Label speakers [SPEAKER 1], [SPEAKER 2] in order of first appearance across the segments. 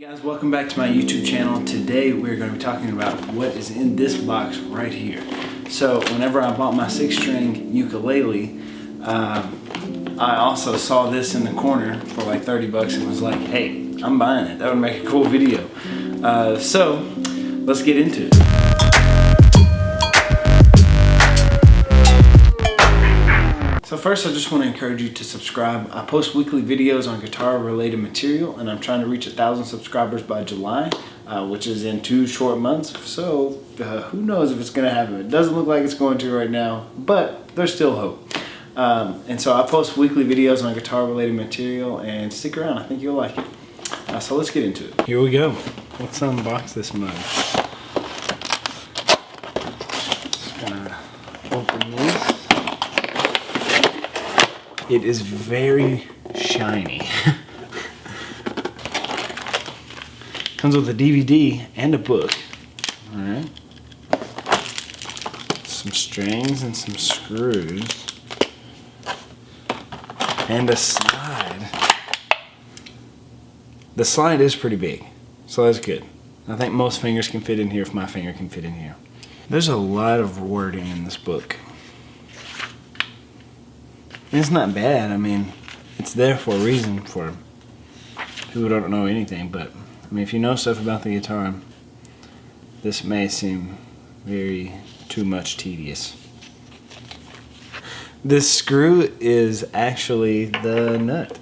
[SPEAKER 1] Guys, welcome back to my YouTube channel. Today we're going to be talking about what is in this box right here. So whenever I bought my 6-string ukulele, I also saw this in the corner for like 30 bucks and was like, hey, I'm buying it. That would make a cool video. So let's get into it. So first, I just want to encourage you to subscribe. I post weekly videos on guitar related material, and I'm trying to reach 1,000 subscribers by July, which is in 2 short months. So who knows if it's going to happen. It doesn't look like it's going to right now, but there's still hope. And so I post weekly videos on guitar related material, and stick around. I think you'll like it. So let's get into it. Here we go. Let's unbox this mug. Just gonna open this. It is very shiny. Comes with a DVD and a book. Alright. Some strings and some screws. And a slide. The slide is pretty big, so that's good. I think most fingers can fit in here if my finger can fit in here. There's a lot of wording in this book. It's not bad. I mean, it's there for a reason for people who don't know anything, but I mean, if you know stuff about the guitar, this may seem very too much tedious. This screw is actually the nut.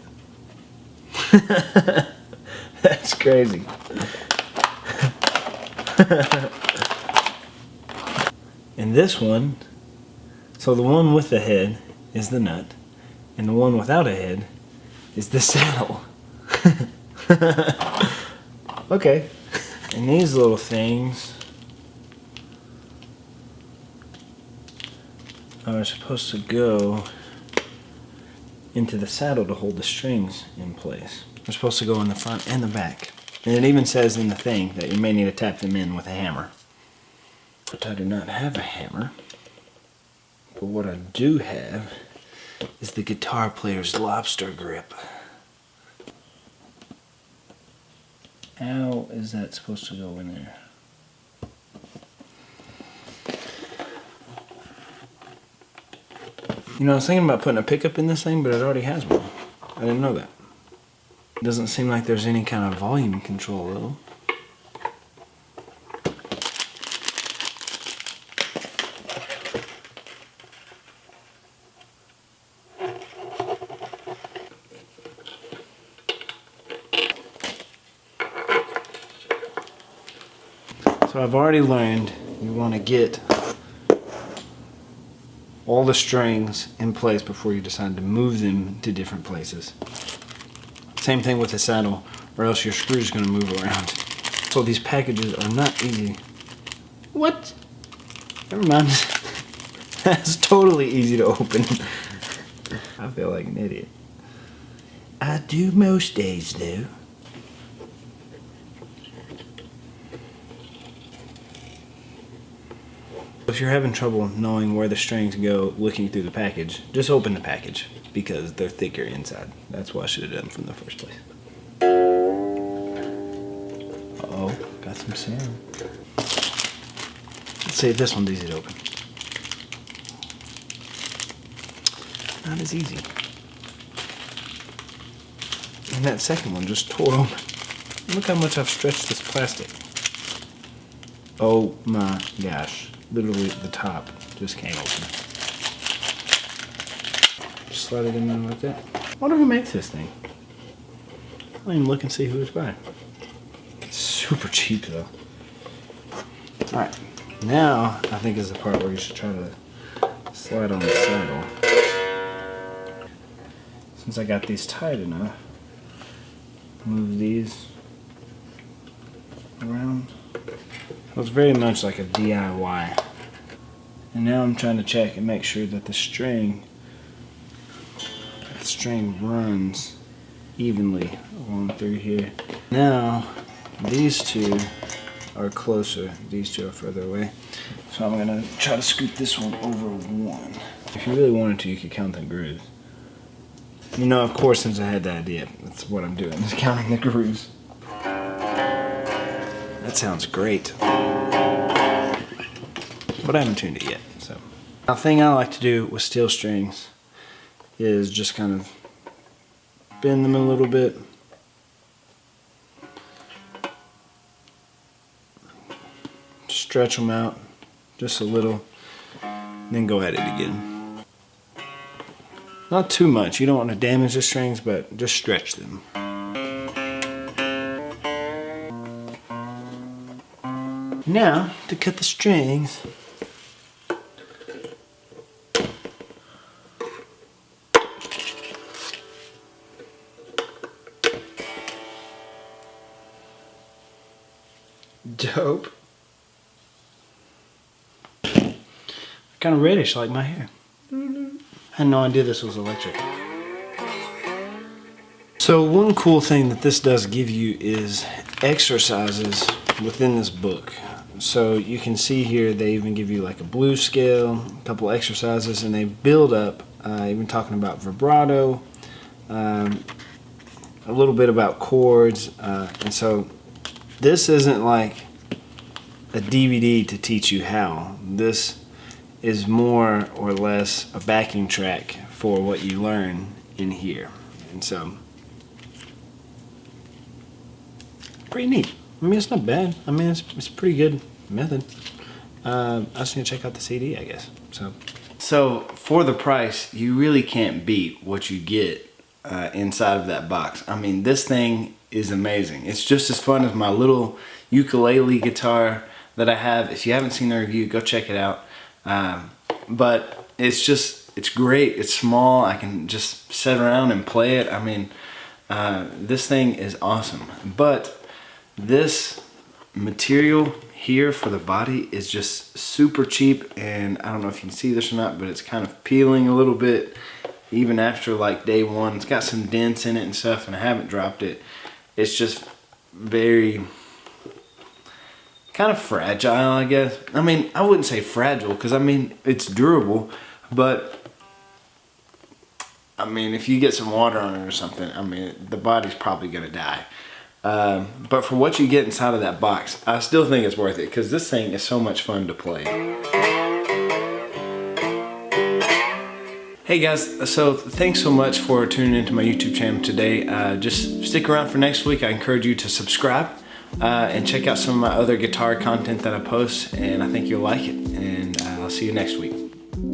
[SPEAKER 1] That's crazy. And this one, so the one with the head is the nut, and the one without a head is the saddle. Okay. And these little things are supposed to go into the saddle to hold the strings in place. They're supposed to go in the front and the back. And it even says in the thing that you may need to tap them in with a hammer. But I do not have a hammer. But what I do have is the guitar player's lobster grip. How is that supposed to go in there? You know, I was thinking about putting a pickup in this thing, but it already has one. I didn't know that. It doesn't seem like there's any kind of volume control though. So I've already learned you want to get all the strings in place before you decide to move them to different places. Same thing with the saddle, or else your screw's going to move around. So these packages are not easy. What? Never mind. That's totally easy to open. I feel like an idiot. I do most days though. If you're having trouble knowing where the strings go looking through the package, just open the package because they're thicker inside. That's what I should have done from the first place. Uh-oh, got some sound. Let's see if this one's easy to open. Not as easy. And that second one just tore open. Look how much I've stretched this plastic. Oh my gosh. Literally the top just came open. Just slide it in there like that. I wonder who makes this thing. I'll even look and see who it's by. It's super cheap though. Alright, now I think is the part where you should try to slide on the saddle. Since I got these tight enough, move these around. It was very much like a DIY. And now I'm trying to check and make sure that the string runs evenly along through here. Now, these two are closer. These two are further away. So I'm gonna try to scoot this one over one. If you really wanted to, you could count the grooves. You know, of course, since I had the idea, that's what I'm doing, is counting the grooves. That sounds great. But I haven't tuned it yet. So, a thing I like to do with steel strings is just kind of bend them a little bit. Stretch them out just a little, then go at it again. Not too much, you don't want to damage the strings, but just stretch them. Now, to cut the strings, dope. Kind of reddish like my hair. I had no idea this was electric. So one cool thing that this does give you is exercises within this book. So you can see here they even give you like a blues scale, a couple exercises, and they build up, even talking about vibrato, a little bit about chords, and so this isn't like a DVD to teach you how. This is more or less a backing track for what you learn in here. And so, pretty neat. I mean, it's not bad. I mean, it's a pretty good method. I just need to check out the CD, I guess. So for the price, you really can't beat what you get inside of that box. I mean, this thing is amazing. It's just as fun as my little ukulele guitar that I have. If you haven't seen the review, go check it out. But it's great. It's small. I can just sit around and play it. I mean, this thing is awesome. But this material here for the body is just super cheap, and I don't know if you can see this or not, but it's kind of peeling a little bit even after like day one. It's got some dents in it and stuff, and I haven't dropped it. It's just very kind of fragile, I guess. I mean, I wouldn't say fragile, because I mean, it's durable, but I mean, if you get some water on it or something, I mean, the body's probably gonna die. But for what you get inside of that box, I still think it's worth it, because this thing is so much fun to play. Hey guys, so thanks so much for tuning into my YouTube channel today. Just stick around for next week. I encourage you to subscribe and check out some of my other guitar content that I post, and I think you'll like it. And I'll see you next week.